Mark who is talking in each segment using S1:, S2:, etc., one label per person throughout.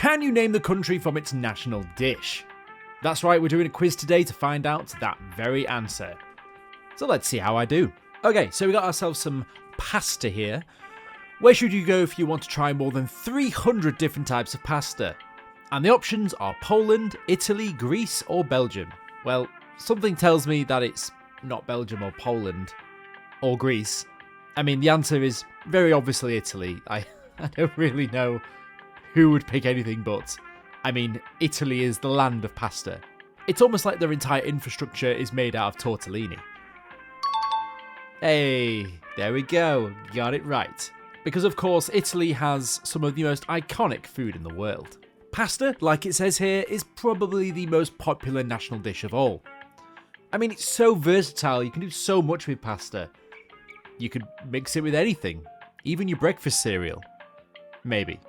S1: Can you name the country from its national dish? That's right, we're doing a quiz today to find out that very answer. So let's see how I do. Okay, so we got ourselves some pasta here. Where should you go if you want to try more than 300 different types of pasta? And the options are Poland, Italy, Greece, or Belgium. Well, something tells me that it's not Belgium or Poland or Greece. I mean, the answer is very obviously Italy. I don't really know who would pick anything but. I mean, Italy is the land of pasta. It's almost like their entire infrastructure is made out of tortellini. Hey, there we go. Got it right. Because of course, Italy has some of the most iconic food in the world. Pasta, like it says here, is probably the most popular national dish of all. I mean, it's so versatile, you can do so much with pasta. You could mix it with anything, even your breakfast cereal. Maybe.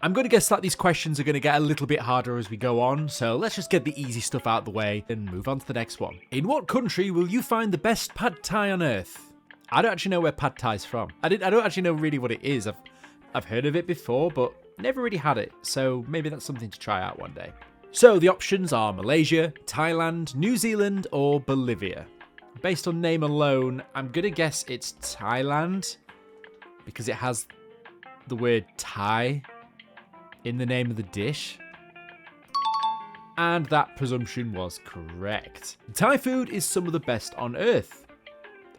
S1: I'm going to guess that these questions are going to get a little bit harder as we go on, so let's just get the easy stuff out of the way and move on to the next one. In what country will you find the best pad thai on earth? I don't actually know where pad thai is from. I don't actually know really what it is. I've heard of it before, but never really had it, so maybe that's something to try out one day. So the options are Malaysia, Thailand, New Zealand, or Bolivia. Based on name alone, I'm going to guess it's Thailand, because it has the word Thai in the name of the dish. And that presumption was correct. Thai food is some of the best on earth,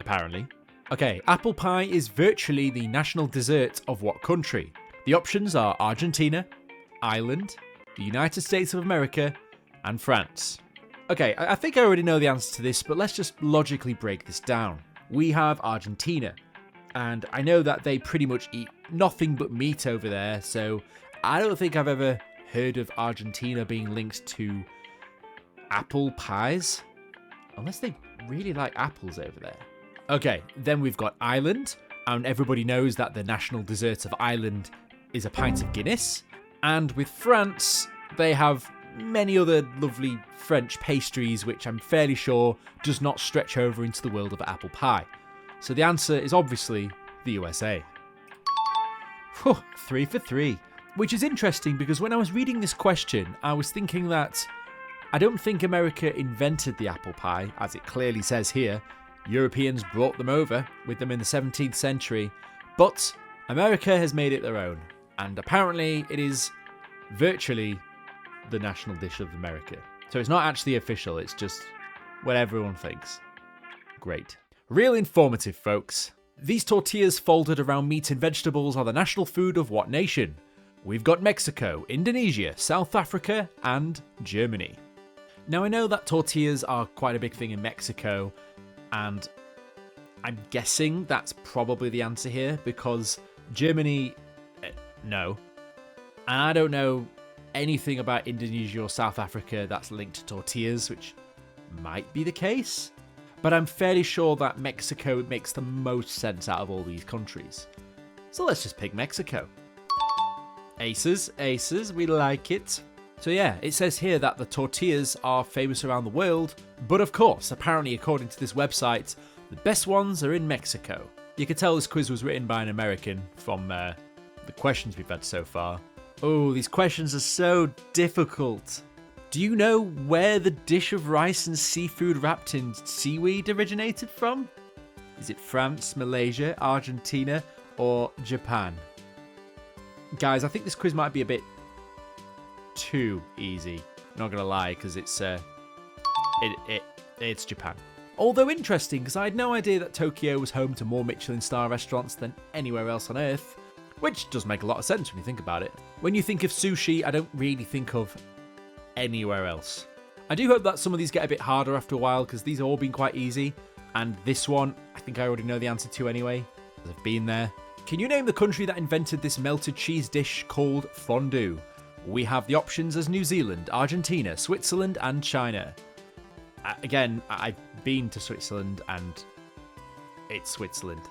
S1: apparently. Okay, apple pie is virtually the national dessert of what country? The options are Argentina, Ireland, the United States of America, and France. Okay, I think I already know the answer to this, but let's just logically break this down. We have Argentina, and I know that they pretty much eat nothing but meat over there, so I don't think I've ever heard of Argentina being linked to apple pies, unless they really like apples over there. Okay, then we've got Ireland, and everybody knows that the national dessert of Ireland is a pint of Guinness. And with France, they have many other lovely French pastries, which I'm fairly sure does not stretch over into the world of apple pie. So the answer is obviously the USA. Whew, 3 for 3. Which is interesting because when I was reading this question, I was thinking that I don't think America invented the apple pie, as it clearly says here. Europeans brought them over with them in the 17th century, but America has made it their own. And apparently it is virtually the national dish of America. So it's not actually official, it's just what everyone thinks. Great. Real informative, folks. These tortillas folded around meat and vegetables are the national food of what nation? We've got Mexico, Indonesia, South Africa, and Germany. Now I know that tortillas are quite a big thing in Mexico, and I'm guessing that's probably the answer here, because Germany, no. And I don't know anything about Indonesia or South Africa that's linked to tortillas, which might be the case. But I'm fairly sure that Mexico makes the most sense out of all these countries. So let's just pick Mexico. Aces, we like it. So yeah, it says here that the tortillas are famous around the world, but of course, apparently according to this website, the best ones are in Mexico. You can tell this quiz was written by an American from the questions we've had so far. Oh, these questions are so difficult. Do you know where the dish of rice and seafood wrapped in seaweed originated from? Is it France, Malaysia, Argentina, or Japan? Guys, I think this quiz might be a bit too easy. Not gonna lie, because it's Japan. Although interesting, because I had no idea that Tokyo was home to more Michelin star restaurants than anywhere else on Earth, which does make a lot of sense when you think about it. When you think of sushi, I don't really think of anywhere else. I do hope that some of these get a bit harder after a while, because these have all been quite easy, and this one, I think I already know the answer to anyway, because I've been there. Can you name the country that invented this melted cheese dish called fondue? We have the options as New Zealand, Argentina, Switzerland, and China. Again, I've been to Switzerland, and it's Switzerland.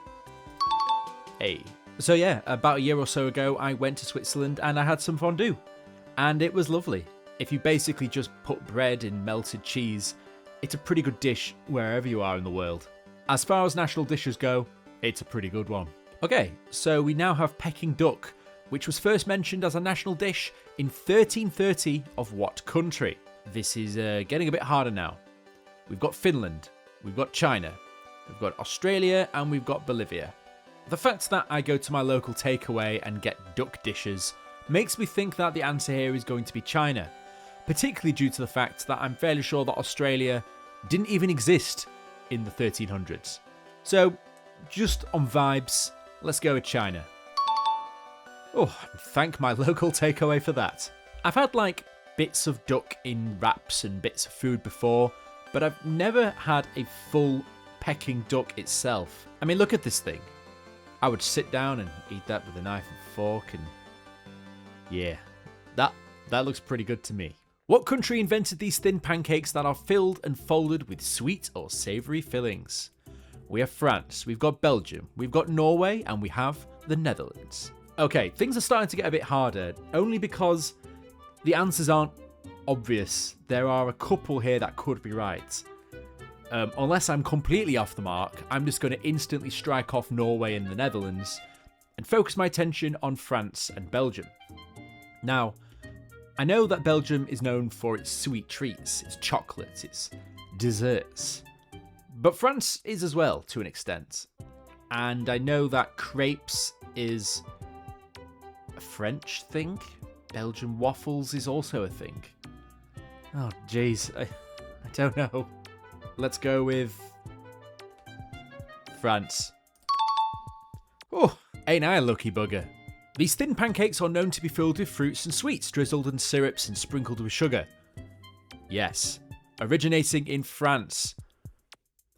S1: Hey. So yeah, about a year or so ago, I went to Switzerland and I had some fondue. And it was lovely. If you basically just put bread in melted cheese, it's a pretty good dish wherever you are in the world. As far as national dishes go, it's a pretty good one. Okay, so we now have Peking duck, which was first mentioned as a national dish in 1330 of what country? This is getting a bit harder now. We've got Finland, we've got China, we've got Australia, and we've got Bolivia. The fact that I go to my local takeaway and get duck dishes makes me think that the answer here is going to be China, particularly due to the fact that I'm fairly sure that Australia didn't even exist in the 1300s. So, just on vibes, let's go with China. Oh, thank my local takeaway for that. I've had like bits of duck in wraps and bits of food before, but I've never had a full Peking duck itself. I mean, look at this thing. I would sit down and eat that with a knife and fork, and yeah, that looks pretty good to me. What country invented these thin pancakes that are filled and folded with sweet or savoury fillings? We have France, we've got Belgium, we've got Norway, and we have the Netherlands. Okay, things are starting to get a bit harder, only because the answers aren't obvious. There are a couple here that could be right. Unless I'm completely off the mark, I'm just going to instantly strike off Norway and the Netherlands and focus my attention on France and Belgium. Now, I know that Belgium is known for its sweet treats, its chocolate, its desserts. But France is as well, to an extent. And I know that crepes is a French thing. Belgian waffles is also a thing. Oh, jeez. I don't know. Let's go with France. Oh, ain't I a lucky bugger? These thin pancakes are known to be filled with fruits and sweets, drizzled in syrups and sprinkled with sugar. Yes, originating in France.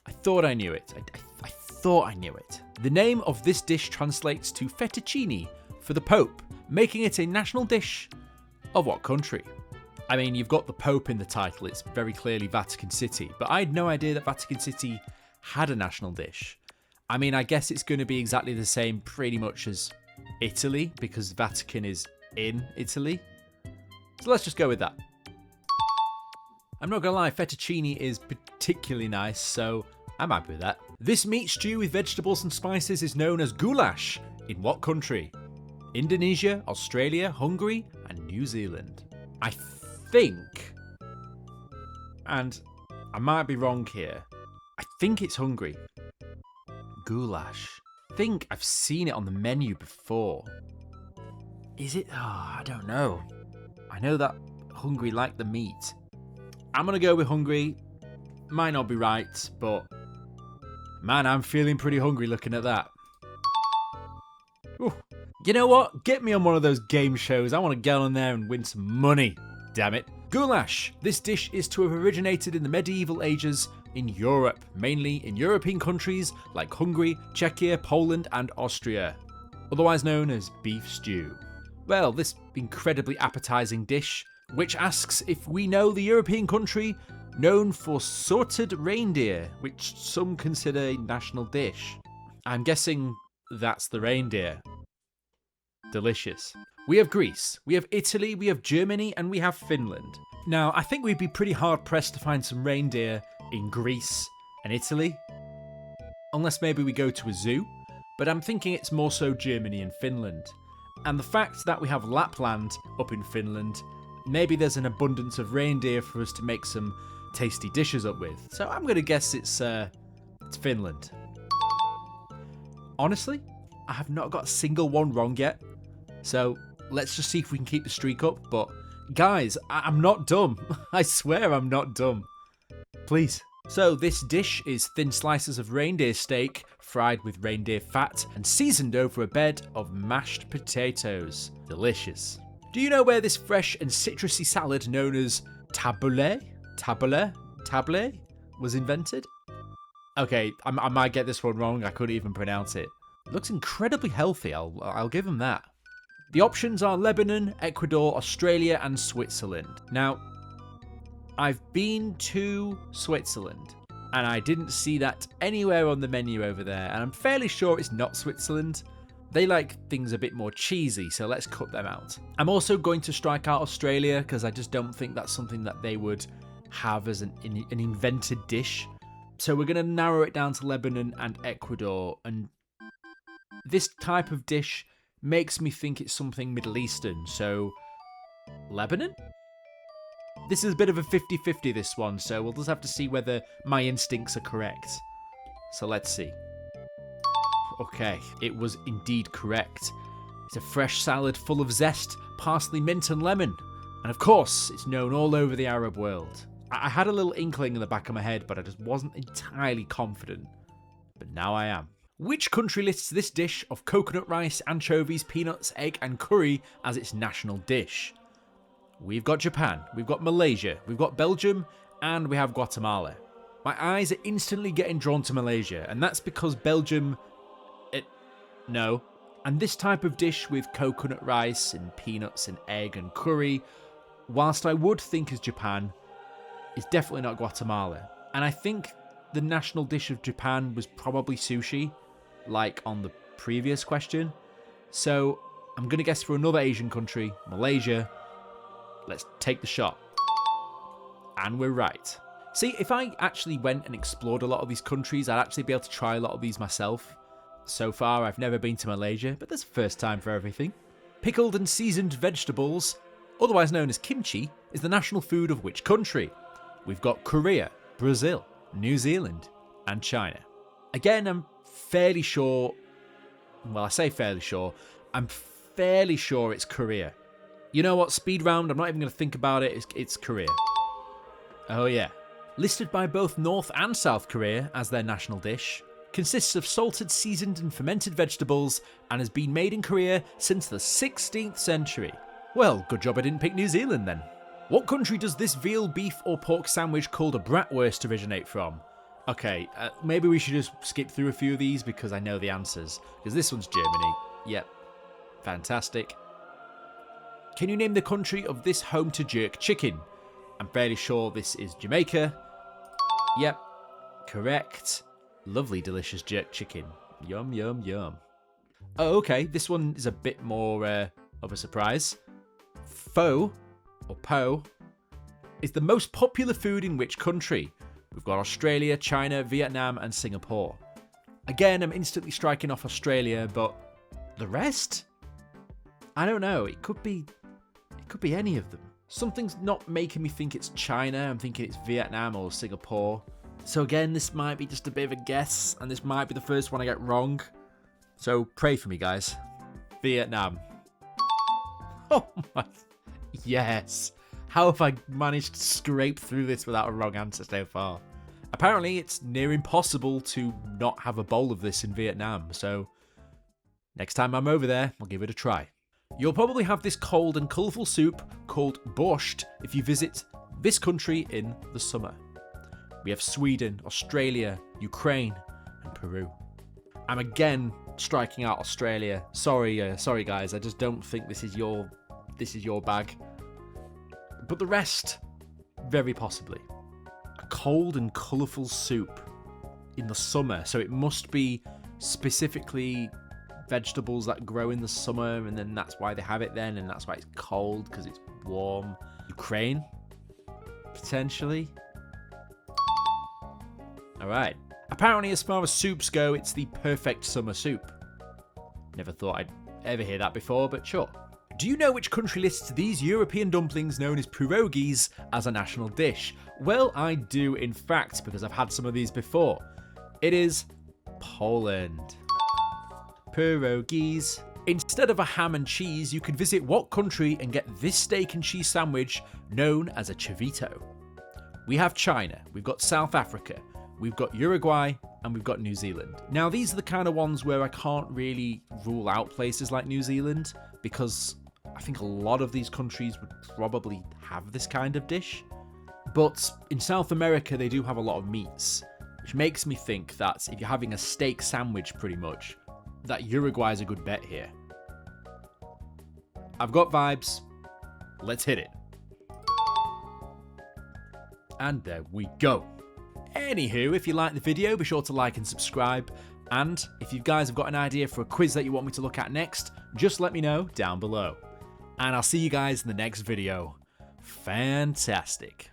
S1: I thought I knew it. I thought I knew it. The name of this dish translates to fettuccine for the Pope, making it a national dish of what country? I mean, you've got the Pope in the title, it's very clearly Vatican City, but I had no idea that Vatican City had a national dish. I mean, I guess it's going to be exactly the same pretty much as Italy, because Vatican is in Italy. So let's just go with that. I'm not gonna lie, fettuccine is particularly nice, so I'm happy with that. This meat stew with vegetables and spices is known as goulash in what country? Indonesia, Australia, Hungary, and New Zealand. I think, and I might be wrong here, I think it's Hungary. Goulash. I think I've seen it on the menu before. Is it? Oh, I don't know. I know that Hungary like the meat. I'm going to go with Hungary. Might not be right, but man, I'm feeling pretty hungry looking at that. Ooh. You know what? Get me on one of those game shows. I want to get on there and win some money. Damn it. Goulash. This dish is to have originated in the medieval ages in Europe, mainly in European countries like Hungary, Czechia, Poland, and Austria, otherwise known as beef stew. Well, this incredibly appetizing dish, which asks if we know the European country known for sorted reindeer, which some consider a national dish. I'm guessing that's the reindeer. Delicious. We have Greece, we have Italy, we have Germany, and we have Finland. Now, I think we'd be pretty hard pressed to find some reindeer in Greece and Italy, unless maybe we go to a zoo, but I'm thinking it's more so Germany and Finland. And the fact that we have Lapland up in Finland, maybe there's an abundance of reindeer for us to make some tasty dishes up with. So I'm going to guess it's Finland. Honestly, I have not got a single one wrong yet, so let's just see if we can keep the streak up. But guys, I'm not dumb. I swear I'm not dumb. Please. So this dish is thin slices of reindeer steak fried with reindeer fat and seasoned over a bed of mashed potatoes. Delicious. Do you know where this fresh and citrusy salad known as tabbouleh was invented? Okay, I might get this one wrong. I couldn't even pronounce it. It looks incredibly healthy. I'll give them that. The options are Lebanon, Ecuador, Australia, and Switzerland. Now, I've been to Switzerland, and I didn't see that anywhere on the menu over there, and I'm fairly sure it's not Switzerland. They like things a bit more cheesy, so let's cut them out. I'm also going to strike out Australia, because I just don't think that's something that they would have as an invented dish. So we're going to narrow it down to Lebanon and Ecuador, and this type of dish makes me think it's something Middle Eastern, so Lebanon? This is a bit of a 50-50 this one, so we'll just have to see whether my instincts are correct. So let's see. Okay, it was indeed correct. It's a fresh salad full of zest, parsley, mint and lemon. And of course, it's known all over the Arab world. I had a little inkling in the back of my head, but I just wasn't entirely confident. But now I am. Which country lists this dish of coconut rice, anchovies, peanuts, egg and curry as its national dish? We've got Japan, we've got Malaysia, we've got Belgium, and we have Guatemala. My eyes are instantly getting drawn to Malaysia, and that's because Belgium... No. And this type of dish with coconut rice and peanuts and egg and curry, whilst I would think is Japan, is definitely not Guatemala. And I think the national dish of Japan was probably sushi, like on the previous question. So I'm going to guess for another Asian country, Malaysia. Let's take the shot. And we're right. See, if I actually went and explored a lot of these countries, I'd actually be able to try a lot of these myself. So far, I've never been to Malaysia, but there's a first time for everything. Pickled and seasoned vegetables, otherwise known as kimchi, is the national food of which country? We've got Korea, Brazil, New Zealand, and China. Again, I'm fairly sure... Well, I say fairly sure. I'm fairly sure it's Korea. You know what? Speed round. I'm not even going to think about it. It's Korea. Oh, yeah. Listed by both North and South Korea as their national dish, consists of salted, seasoned and fermented vegetables and has been made in Korea since the 16th century. Well, good job I didn't pick New Zealand then. What country does this veal, beef or pork sandwich called a bratwurst originate from? Okay, maybe we should just skip through a few of these because I know the answers. Because this one's Germany. Yep. Fantastic. Can you name the country of this home to jerk chicken? I'm fairly sure this is Jamaica. Yep. Correct. Lovely, delicious jerk chicken. Yum, yum, yum. Oh, okay. This one is a bit more of a surprise. Pho, or po, is the most popular food in which country? We've got Australia, China, Vietnam, and Singapore. Again, I'm instantly striking off Australia, but the rest? I don't know. It could be any of them. Something's not making me think it's China. I'm thinking it's Vietnam or Singapore. So again, this might be just a bit of a guess, and this might be the first one I get wrong. So pray for me, guys. Vietnam. Oh my... Yes. How have I managed to scrape through this without a wrong answer so far? Apparently, it's near impossible to not have a bowl of this in Vietnam, so next time I'm over there, I'll give it a try. You'll probably have this cold and colourful soup called borscht if you visit this country in the summer. We have Sweden, Australia, Ukraine, and Peru. I'm again striking out Australia. Sorry guys, I just don't think this is your bag. But the rest, very possibly. A cold and colourful soup in the summer, so it must be specifically vegetables that grow in the summer, and then that's why they have it then, and that's why it's cold, because it's warm. Ukraine? Potentially? Alright. Apparently, as far as soups go, it's the perfect summer soup. Never thought I'd ever hear that before, but sure. Do you know which country lists these European dumplings known as pierogies as a national dish? Well, I do in fact, because I've had some of these before. It is Poland. Pierogies. Instead of a ham and cheese, you could visit what country and get this steak and cheese sandwich known as a chivito? We have China, we've got South Africa, we've got Uruguay, and we've got New Zealand. Now, these are the kind of ones where I can't really rule out places like New Zealand, because I think a lot of these countries would probably have this kind of dish. But in South America, they do have a lot of meats, which makes me think that if you're having a steak sandwich pretty much, that Uruguay is a good bet here. I've got vibes. Let's hit it. And there we go. Anywho, if you liked the video, be sure to like and subscribe. And if you guys have got an idea for a quiz that you want me to look at next, just let me know down below. And I'll see you guys in the next video. Fantastic.